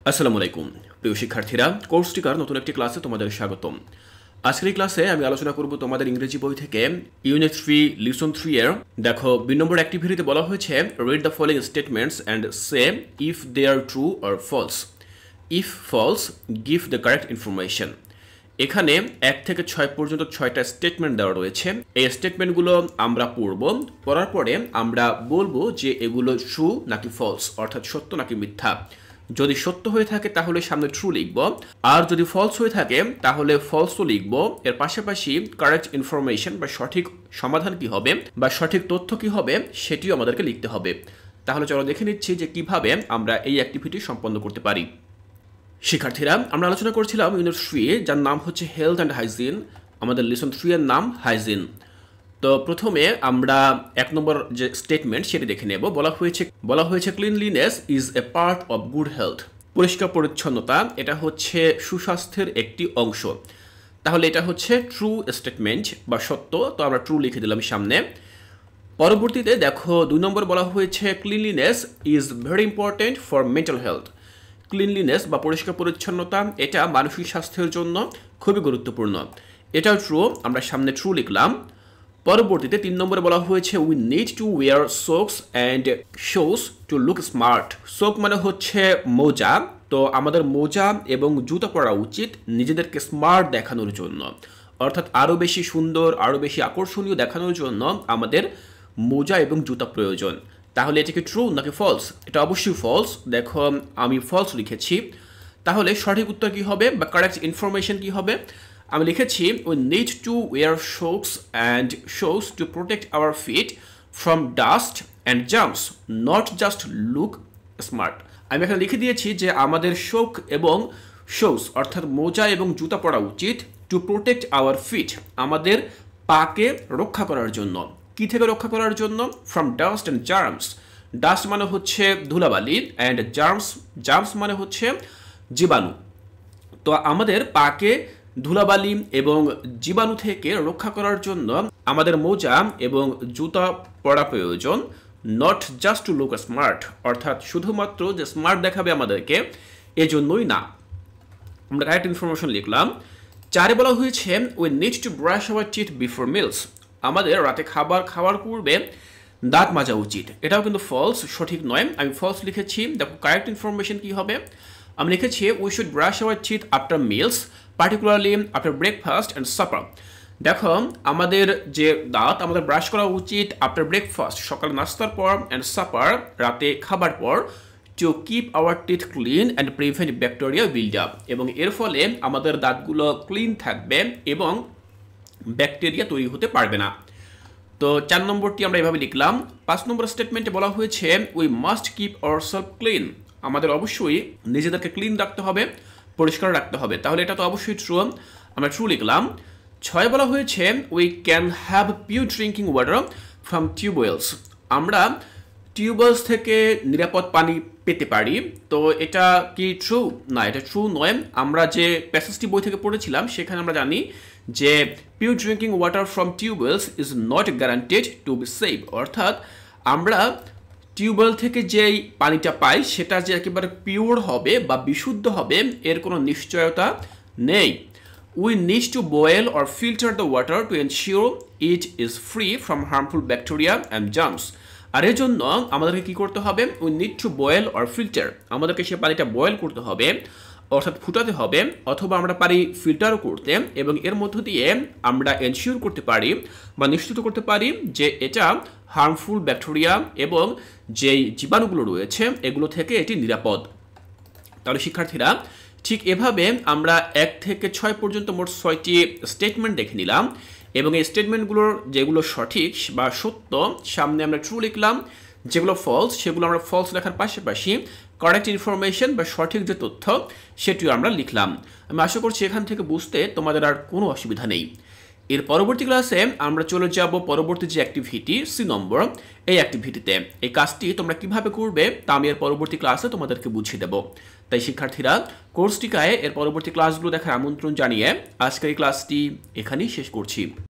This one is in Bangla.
আসসালামু আলাইকুম প্রিয় শিক্ষার্থীরা, কোর্সটিকার নতুন একটি ক্লাসে তোমাদের স্বাগতম। আজকের এই ক্লাসে আমি আলোচনা করব তোমাদের ইংরেজি বই থেকে ইউনিট 3 লিসন 3 এর দেখো 2 নম্বর অ্যাক্টিভিটিতে বলা হয়েছে read the following statements and say if they are true or false. If false give the correct information. এখানে 1 থেকে 6 পর্যন্ত 6টা স্টেটমেন্ট দেওয়া রয়েছে। এই স্টেটমেন্টগুলো আমরা পড়ার পরে আমরা বলবো যে এগুলো ট্রু নাকি ফলস, অর্থাৎ সত্য নাকি মিথ্যা। যদি সত্য হয়ে থাকে তাহলে সামনে ট্রু লিখব, আর যদি ফলস হয়ে থাকে তাহলে ফলসও লিখব। এর পাশাপাশি কারেক্ট ইনফরমেশন বা সঠিক সমাধান কি হবে বা সঠিক তথ্য কি হবে সেটিও আমাদেরকে লিখতে হবে। তাহলে চলো দেখে নিচ্ছি যে কিভাবে আমরা এই অ্যাক্টিভিটি সম্পন্ন করতে পারি। শিক্ষার্থীরা, আমরা আলোচনা করছিলাম ইউনিট 3 যার নাম হচ্ছে হেলথ অ্যান্ড হাইজিন। আমাদের লিসন 3 এর নাম হাইজিন। তো প্রথমে আমরা 1 নম্বর যে স্টেটমেন্ট সেটি দেখে নেব। বলা হয়েছে cleanliness is a part of good health. পরিষ্কার পরিচ্ছন্নতা এটা হচ্ছে সুস্বাস্থ্যের একটি অংশ। তাহলে এটা হচ্ছে ট্রু স্টেটমেন্ট বা সত্য, তো আমরা ট্রু লিখে দিলাম সামনে। পরবর্তীতে দেখো 2 নম্বর বলা হয়েছে cleanliness is very important for mental health. Cleanliness বা পরিষ্কার পরিচ্ছন্নতা এটা মানসিক স্বাস্থ্যের জন্য খুবই গুরুত্বপূর্ণ। এটাও ট্রু, আমরা সামনে ট্রু লিখলাম। পরবর্তীতে 3 নম্বরে বলা হয়েছে we need to wire সোকস and shoes to look smart. Soak মানে হচ্ছে মোজা, তো আমাদের মোজা এবং জুতা পরা উচিত নিজেদেরকে স্মার্ট দেখানোর জন্য, অর্থাৎ আরও বেশি সুন্দর আরও বেশি আকর্ষণীয় দেখানোর জন্য আমাদের মোজা এবং জুতা প্রয়োজন। তাহলে এটা কি ট্রু নাকি ফলস? এটা অবশ্যই ফলস। দেখো আমি ফলস লিখেছি। তাহলে সঠিক উত্তর কি হবে বা কারেক্ট ইনফরমেশন কি হবে? আমি লিখেছি we need to wear socks and shoes to protect our feet from dust and germs, not just look smart. আমি এখানে লিখে দিয়েছি যে আমাদের শোক এবং শুজ অর্থাৎ মোজা এবং জুতা পরা উচিত টু প্রোটেক্ট আওয়ার ফিট, আমাদের পাকে রক্ষা করার জন্য। কি থেকে রক্ষা করার জন্য? From dust and germs. Dust মানে হচ্ছে ধুলাবালি, অ্যান্ড জার্মস মানে হচ্ছে জীবাণু। তো আমাদের পাকে ধুলাবালি এবং জীবাণু থেকে রক্ষা করার জন্য আমাদের মোজা এবং জুতা পরা প্রয়োজন, not just to look smart, অর্থাৎ শুধুমাত্র যে স্মার্ট দেখাবে আমাদেরকে এজন্যই না। আমরা কারেক্ট ইনফরমেশন লিখলাম। 4 বলা হয়েছে we need to brush our teeth before meals. আমাদের রাতে খাবার খাওয়ার পূর্বে দাঁত মাজা উচিত। এটাও কিন্তু ফলস, সঠিক নয়। আমি ফলস লিখেছি। দেখো কারেক্ট ইনফরমেশন কি হবে? আমি লিখেছি we should brush our teeth after meals, particularly after breakfast and supper. দেখো আমাদের যে দাঁত আমাদের ব্রাশ করা উচিত আফটার ব্রেকফাস্ট, সকাল নাস্তার পর, অ্যান্ড সাপার রাতে খাবার পর, to keep our teeth clean and prevent bacteria build up. এবং এর ফলে আমাদের দাঁতগুলো ক্লিন থাকবে এবং ব্যাকটেরিয়া তৈরি হতে পারবে না। তো 4 নম্বরটি আমরা এভাবে লিখলাম। 5 নম্বর স্টেটমেন্টে বলা হয়েছে we must keep ourself clean. আমাদের অবশ্যই নিজেদেরকে ক্লিন রাখতে হবে, পরিষ্কার রাখতে হবে। তাহলে এটা তো অবশ্যই ট্রু, আমরা ট্রু লিখলাম। 6 বলা হয়েছে we can have pure drinking water from tubewells. আমরা টিউবওয়েলস থেকে নিরাপদ পানি পেতে পারি। তো এটা কি ট্রু? না, এটা ট্রু নয়। আমরা যে প্যাসেজটি বই থেকে পড়েছিলাম সেখানে আমরা জানি যে pure drinking water from tubewells is not guaranteed to be safe, অর্থাৎ আমরা টিউবওয়েল থেকে যেই পানিটা পাই সেটা যে একেবারে পিওর হবে বা বিশুদ্ধ হবে এর কোনো নিশ্চয়তা নেই। We need to boil or filter the water to ensure it is free from harmful bacteria and germs. আর এর জন্য আমাদেরকে কি করতে হবে? We need to boil or filter, আমাদেরকে সে পানিটা বয়েল করতে হবে অর্থাৎ ফুটাতে হবে, অথবা আমরা পারি ফিল্টারও করতে, এবং এর মধ্য দিয়ে আমরা এনশিওর করতে পারি বা নিশ্চিত করতে পারি যে এটা হার্মফুল ব্যাকটেরিয়া এবং যেই জীবাণুগুলো রয়েছে এগুলো থেকে এটি নিরাপদ। তাহলে শিক্ষার্থীরা, ঠিক এভাবে আমরা 1 থেকে 6 পর্যন্ত মোট 6টি স্টেটমেন্ট দেখে নিলাম, এবং এই স্টেটমেন্টগুলোর যেগুলো সঠিক বা সত্য সামনে আমরা ট্রু লিখলাম, যেগুলো ফলস সেগুলো আমরা ফলস লেখার পাশাপাশি কারেক্ট ইনফরমেশন বা সঠিক যে তথ্য সেটিও আমরা লিখলাম। আমি আশা করছি এখান থেকে বুঝতে তোমাদের আর কোনো অসুবিধা নেই। এর পরবর্তী ক্লাসে আমরা চলে যাব পরবর্তী যে অ্যাক্টিভিটি C নম্বর, এই অ্যাক্টিভিটিতে। এই কাজটি তোমরা কিভাবে করবে তা আমি এর পরবর্তী ক্লাসে তোমাদেরকে বুঝিয়ে দেব। তাই শিক্ষার্থীরা, কোর্সটিকায় এর পরবর্তী ক্লাসগুলো দেখার আমন্ত্রণ জানিয়ে আজকের এই ক্লাসটি এখানেই শেষ করছি।